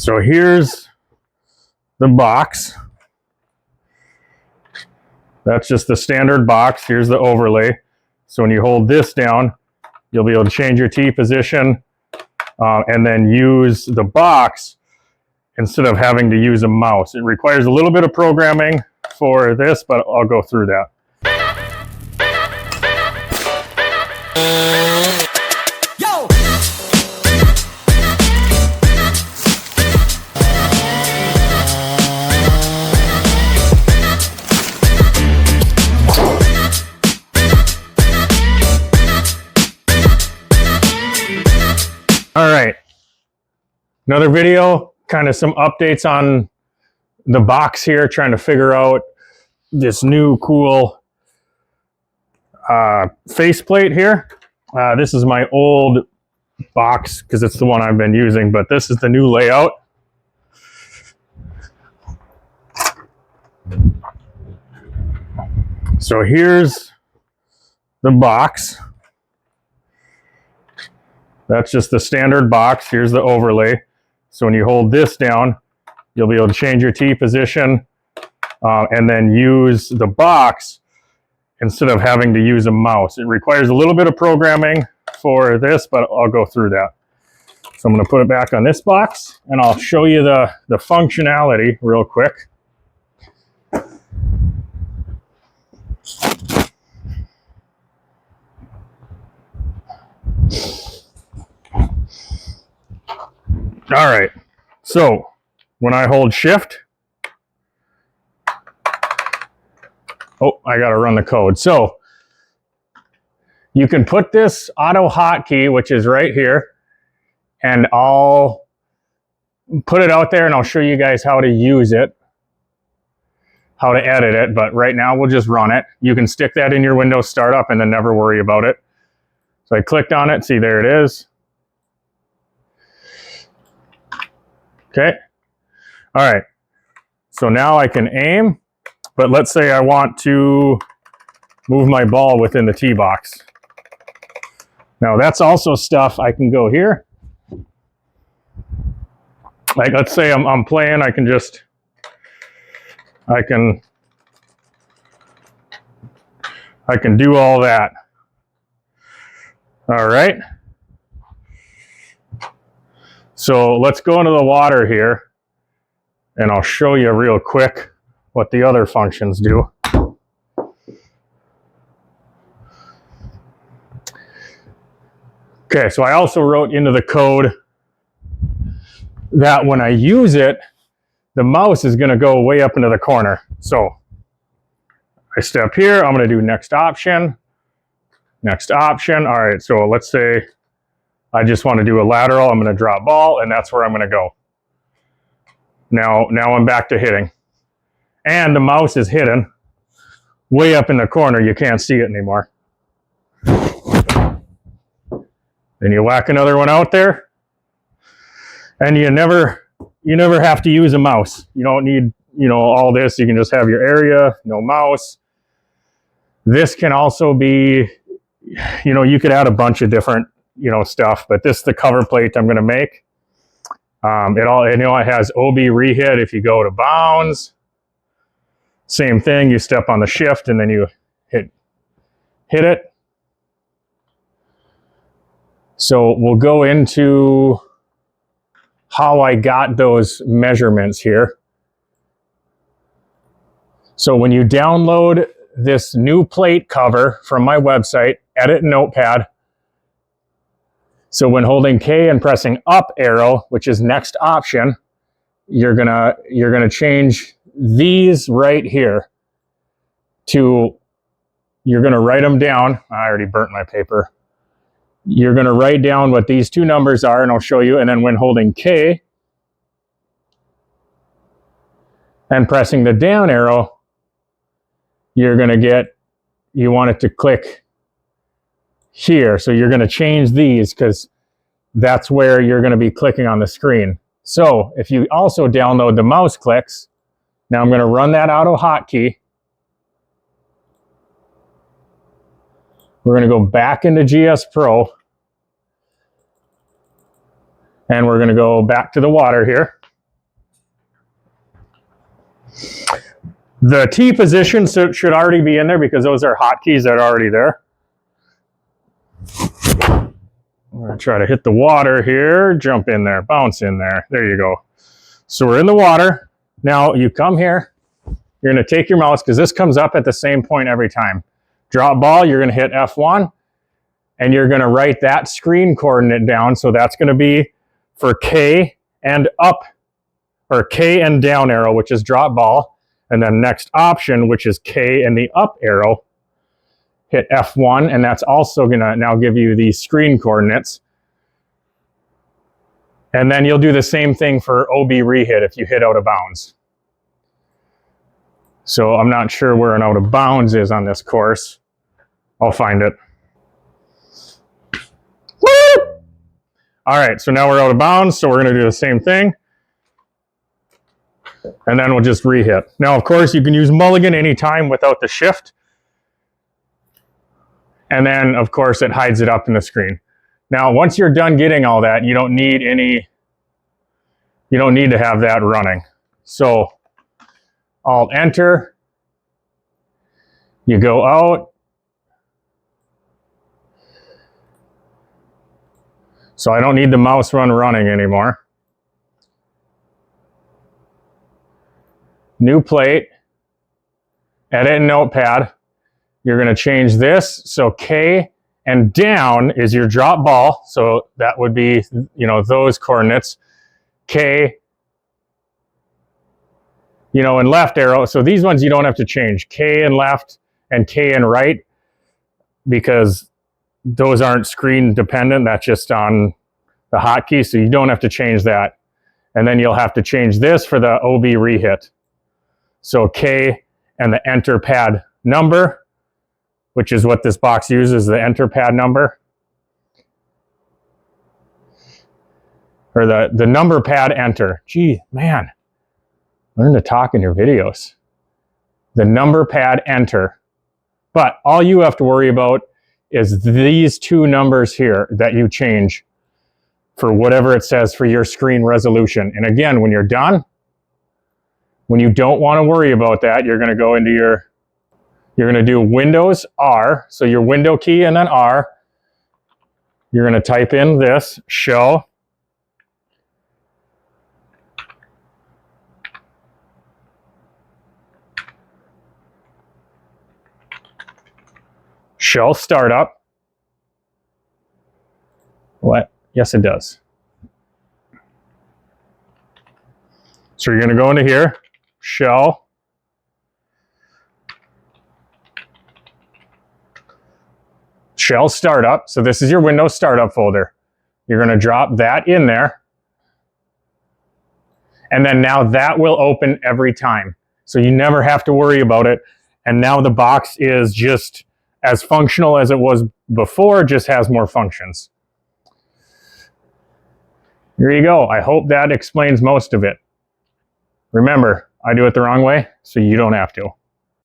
So here's the box. That's just the standard box. Here's the overlay. So when you hold this down, you'll be able to change your T position and then use the box instead of having to use a mouse. It requires a little bit of programming for this, but I'll go through that. All right, another video, kind of some updates on the box here, trying to figure out this new cool faceplate here. This is my old box because it's the one I've been using, but this is the new layout. So here's the box. That's just the standard box. Here's the overlay. So when you hold this down, you'll be able to change your T position and then use the box instead of having to use a mouse. It requires a little bit of programming for this, but I'll go through that. So I'm going to put it back on this box and I'll show you the functionality real quick. All right, so when I hold shift, oh, I got to run the code. So you can put this AutoHotKey, which is right here, and I'll put it out there and I'll show you guys how to use it, how to edit it. But right now we'll just run it. You can stick that in your Windows startup and then never worry about it. So I clicked on it, see, there it is. Okay, all right, so now I can aim, but let's say I want to move my ball within the tee box. Now that's also stuff I can go here. Like let's say I'm playing, I can do all that. All right. So let's go into the water here and I'll show you real quick what the other functions do. Okay, so I also wrote into the code that when I use it, the mouse is going to go way up into the corner. So I step here, I'm going to do next option, next option. All right, so let's say I just want to do a lateral. I'm going to drop ball, and that's where I'm going to go. Now I'm back to hitting. And the mouse is hidden way up in the corner. You can't see it anymore. Then you whack another one out there. And you never have to use a mouse. You don't need, all this. You can just have your area, no mouse. This can also be, you could add a bunch of different stuff, but this is the cover plate I'm going to make. It has OB rehit if you go to bounds. Same thing, you step on the shift and then you hit it. So we'll go into how I got those measurements here. So when you download this new plate cover from my website, edit Notepad. So when holding K and pressing up arrow, which is next option, you're gonna change these right here to, you're gonna write them down. I already burnt my paper. You're gonna write down what these two numbers are and I'll show you. And then when holding K and pressing the down arrow, you want it to click here. So you're going to change these because that's where you're going to be clicking on the screen. So if you also download the mouse clicks, now I'm going to run that AutoHotKey. We're going to go back into GSPRO and we're going to go back to the water here. The T position should already be in there because those are hotkeys that are already there. I'm going to try to hit the water here, jump in there, bounce in there. There you go. So we're in the water. Now you come here, you're going to take your mouse because this comes up at the same point every time. Drop ball, you're going to hit F1 and you're going to write that screen coordinate down. So that's going to be for K and up, or K and down arrow, which is drop ball. And then next option, which is K and the up arrow, hit F1, and that's also going to now give you the screen coordinates. And then you'll do the same thing for OB rehit if you hit out of bounds. So I'm not sure where an out of bounds is on this course. I'll find it. Woo! All right, so now we're out of bounds, so we're going to do the same thing. And then we'll just rehit. Now, of course, you can use mulligan anytime without the shift. And then, of course, it hides it up in the screen. Now, once you're done getting all that, you don't need to have that running. So, Alt Enter. You go out. So I don't need the mouse running anymore. New plate, edit in Notepad. You're going to change this. So K and down is your drop ball. So that would be, those coordinates. K, and left arrow. So these ones you don't have to change. K and left and K and right, because those aren't screen dependent. That's just on the hotkey. So you don't have to change that. And then you'll have to change this for the OB rehit. So K and the enter pad number, which is what this box uses, the enter pad number. Or the number pad enter. Gee, man, learn to talk in your videos. The number pad enter. But all you have to worry about is these two numbers here that you change for whatever it says for your screen resolution. And again, when you're done, when you don't want to worry about that, you're going to go into you're going to do Windows R, so your window key and then R. You're going to type in this, show. Show startup. What? Yes, it does. So you're going to go into here, shell, startup. So this is your Windows startup folder. You're going to drop that in there. And then now that will open every time. So you never have to worry about it. And now the box is just as functional as it was before, just has more functions. Here you go. I hope that explains most of it. Remember, I do it the wrong way, so you don't have to.